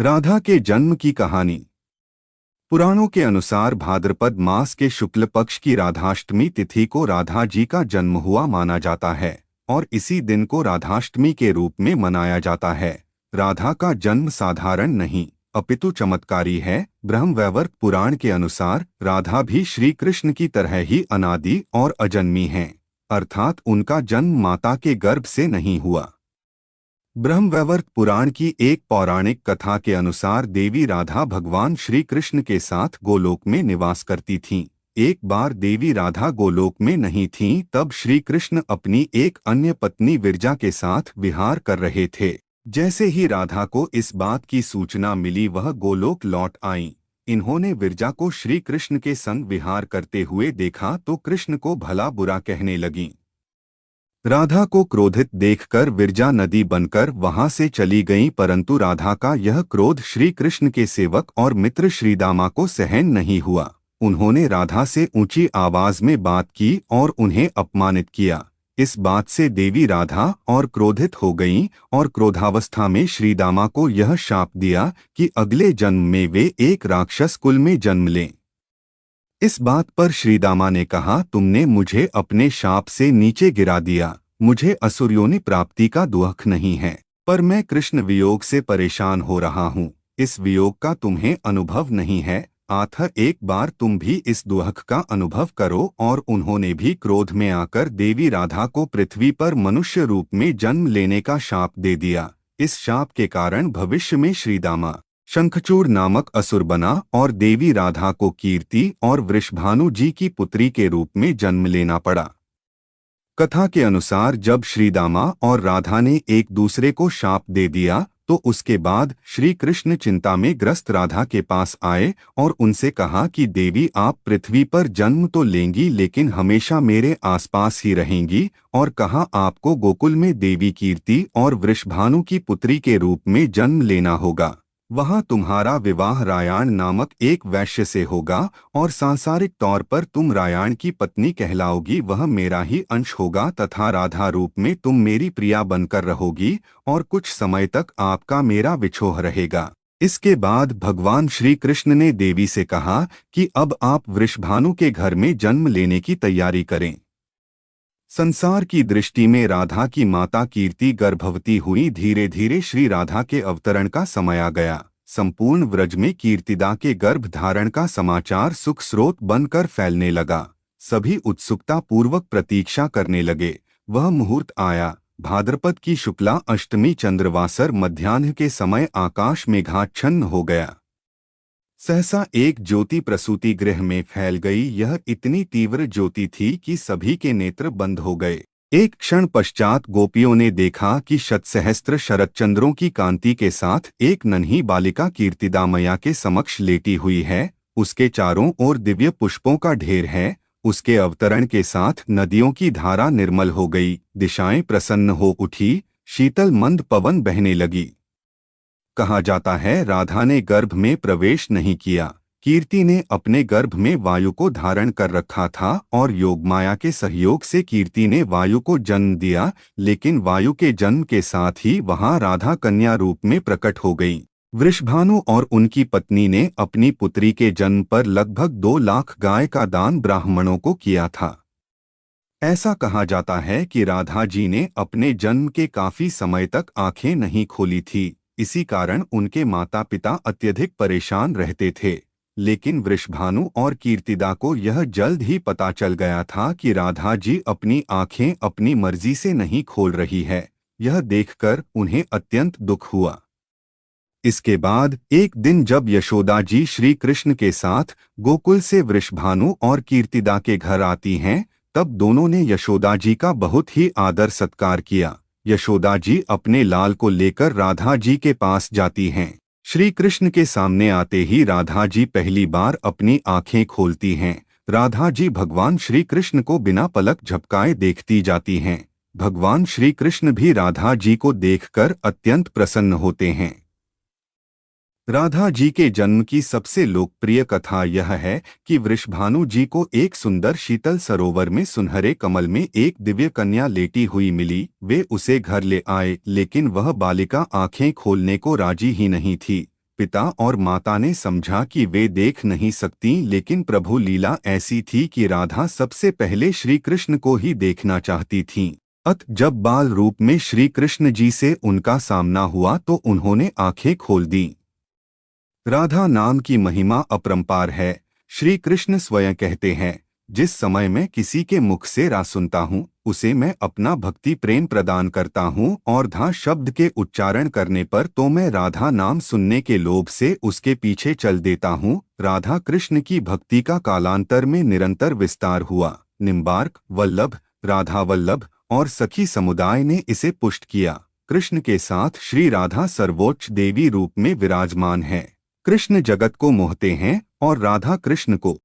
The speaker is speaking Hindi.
राधा के जन्म की कहानी। पुराणों के अनुसार भाद्रपद मास के शुक्ल पक्ष की राधाष्टमी तिथि को राधा जी का जन्म हुआ माना जाता है और इसी दिन को राधाष्टमी के रूप में मनाया जाता है। राधा का जन्म साधारण नहीं अपितु चमत्कारी है। ब्रह्मवैवर्त पुराण के अनुसार राधा भी श्री कृष्ण की तरह ही अनादि और अजन्मी हैं, अर्थात उनका जन्म माता के गर्भ से नहीं हुआ। ब्रह्मवैवर्त पुराण की एक पौराणिक कथा के अनुसार देवी राधा भगवान श्री कृष्ण के साथ गोलोक में निवास करती थीं। एक बार देवी राधा गोलोक में नहीं थीं, तब श्री कृष्ण अपनी एक अन्य पत्नी विरजा के साथ विहार कर रहे थे। जैसे ही राधा को इस बात की सूचना मिली, वह गोलोक लौट आईं। इन्होंने विरजा को श्री कृष्ण के संग विहार करते हुए देखा तो कृष्ण को भला बुरा कहने लगीं। राधा को क्रोधित देखकर विरजा नदी बनकर वहां से चली गईं, परंतु राधा का यह क्रोध श्री कृष्ण के सेवक और मित्र श्रीदामा को सहन नहीं हुआ। उन्होंने राधा से ऊंची आवाज में बात की और उन्हें अपमानित किया। इस बात से देवी राधा और क्रोधित हो गईं और क्रोधावस्था में श्रीदामा को यह शाप दिया कि अगले जन्म में वे एक राक्षस कुल में जन्म लें। इस बात पर श्रीदामा ने कहा, तुमने मुझे अपने शाप से नीचे गिरा दिया। मुझे असुरयोनि प्राप्ति का दुख नहीं है, पर मैं कृष्ण वियोग से परेशान हो रहा हूँ। इस वियोग का तुम्हें अनुभव नहीं है, अतः एक बार तुम भी इस दुख का अनुभव करो। और उन्होंने भी क्रोध में आकर देवी राधा को पृथ्वी पर मनुष्य रूप में जन्म लेने का शाप दे दिया। इस शाप के कारण भविष्य में श्रीदामा शंखचूड़ नामक असुर बना और देवी राधा को कीर्ति और वृषभानु जी की पुत्री के रूप में जन्म लेना पड़ा। कथा के अनुसार जब श्रीदामा और राधा ने एक दूसरे को शाप दे दिया तो उसके बाद श्री कृष्ण चिंता में ग्रस्त राधा के पास आए और उनसे कहा कि देवी, आप पृथ्वी पर जन्म तो लेंगी लेकिन हमेशा मेरे आसपास ही रहेंगी, और कहा आपको गोकुल में देवी कीर्ति और वृषभानु की पुत्री के रूप में जन्म लेना होगा। वहाँ तुम्हारा विवाह रायाण नामक एक वैश्य से होगा और सांसारिक तौर पर तुम रायाण की पत्नी कहलाओगी। वह मेरा ही अंश होगा तथा राधा रूप में तुम मेरी प्रिया बनकर रहोगी और कुछ समय तक आपका मेरा विछोह रहेगा। इसके बाद भगवान श्री कृष्ण ने देवी से कहा कि अब आप वृषभानु के घर में जन्म लेने की तैयारी करें। संसार की दृष्टि में राधा की माता कीर्ति गर्भवती हुई। धीरे धीरे श्री राधा के अवतरण का समय आ गया। संपूर्ण व्रज में कीर्तिदा के गर्भ धारण का समाचार सुख स्रोत बनकर फैलने लगा। सभी उत्सुकता पूर्वक प्रतीक्षा करने लगे। वह मुहूर्त आया। भाद्रपद की शुक्ला अष्टमी चंद्रवासर मध्याह्न के समय आकाश मेघाच्छन्न हो गया। सहसा एक ज्योति प्रसूति गृह में फैल गई। यह इतनी तीव्र ज्योति थी कि सभी के नेत्र बंद हो गए। एक क्षण पश्चात गोपियों ने देखा कि शतसहस्त्र शरदचंद्रों की कांति के साथ एक नन्ही बालिका कीर्तिदा मैया के समक्ष लेटी हुई है। उसके चारों ओर दिव्य पुष्पों का ढेर है। उसके अवतरण के साथ नदियों की धारा निर्मल हो गई, दिशाएं प्रसन्न हो उठी, शीतल मंद पवन बहने लगी। कहा जाता है राधा ने गर्भ में प्रवेश नहीं किया। कीर्ति ने अपने गर्भ में वायु को धारण कर रखा था और योगमाया के सहयोग से कीर्ति ने वायु को जन्म दिया, लेकिन वायु के जन्म के साथ ही वहां राधा कन्या रूप में प्रकट हो गई। वृषभानु और उनकी पत्नी ने अपनी पुत्री के जन्म पर लगभग 2 लाख गाय का दान ब्राह्मणों को किया था। ऐसा कहा जाता है कि राधा जी ने अपने जन्म के काफी समय तक आंखें नहीं खोली थी। इसी कारण उनके माता पिता अत्यधिक परेशान रहते थे। लेकिन वृषभानु और कीर्तिदा को यह जल्द ही पता चल गया था कि राधा जी अपनी आंखें अपनी मर्जी से नहीं खोल रही है। यह देखकर उन्हें अत्यंत दुख हुआ। इसके बाद एक दिन जब यशोदा जी श्री कृष्ण के साथ गोकुल से वृषभानु और कीर्तिदा के घर आती हैं, तब दोनों ने यशोदा जी का बहुत ही आदर सत्कार किया। यशोदा जी अपने लाल को लेकर राधा जी के पास जाती हैं। श्री कृष्ण के सामने आते ही राधा जी पहली बार अपनी आंखें खोलती हैं। राधा जी भगवान श्री कृष्ण को बिना पलक झपकाए देखती जाती हैं। भगवान श्री कृष्ण भी राधा जी को देखकर अत्यंत प्रसन्न होते हैं। राधा जी के जन्म की सबसे लोकप्रिय कथा यह है कि वृषभानु जी को एक सुंदर शीतल सरोवर में सुनहरे कमल में एक दिव्य कन्या लेटी हुई मिली। वे उसे घर ले आए, लेकिन वह बालिका आंखें खोलने को राजी ही नहीं थी। पिता और माता ने समझा कि वे देख नहीं सकती, लेकिन प्रभु लीला ऐसी थी कि राधा सबसे पहले श्री कृष्ण को ही देखना चाहती थीं। जब बाल रूप में श्री कृष्ण जी से उनका सामना हुआ तो उन्होंने आंखें खोल दी। राधा नाम की महिमा अपरंपार है। श्री कृष्ण स्वयं कहते हैं, जिस समय मैं किसी के मुख से रा सुनता हूँ उसे मैं अपना भक्ति प्रेम प्रदान करता हूँ, और धा शब्द के उच्चारण करने पर तो मैं राधा नाम सुनने के लोभ से उसके पीछे चल देता हूँ। राधा कृष्ण की भक्ति का कालांतर में निरंतर विस्तार हुआ। निम्बार्क, वल्लभ, राधा वल्लभ और सखी समुदाय ने इसे पुष्ट किया। कृष्ण के साथ श्री राधा सर्वोच्च देवी रूप में विराजमान है। कृष्ण जगत को मोहते हैं और राधा कृष्ण को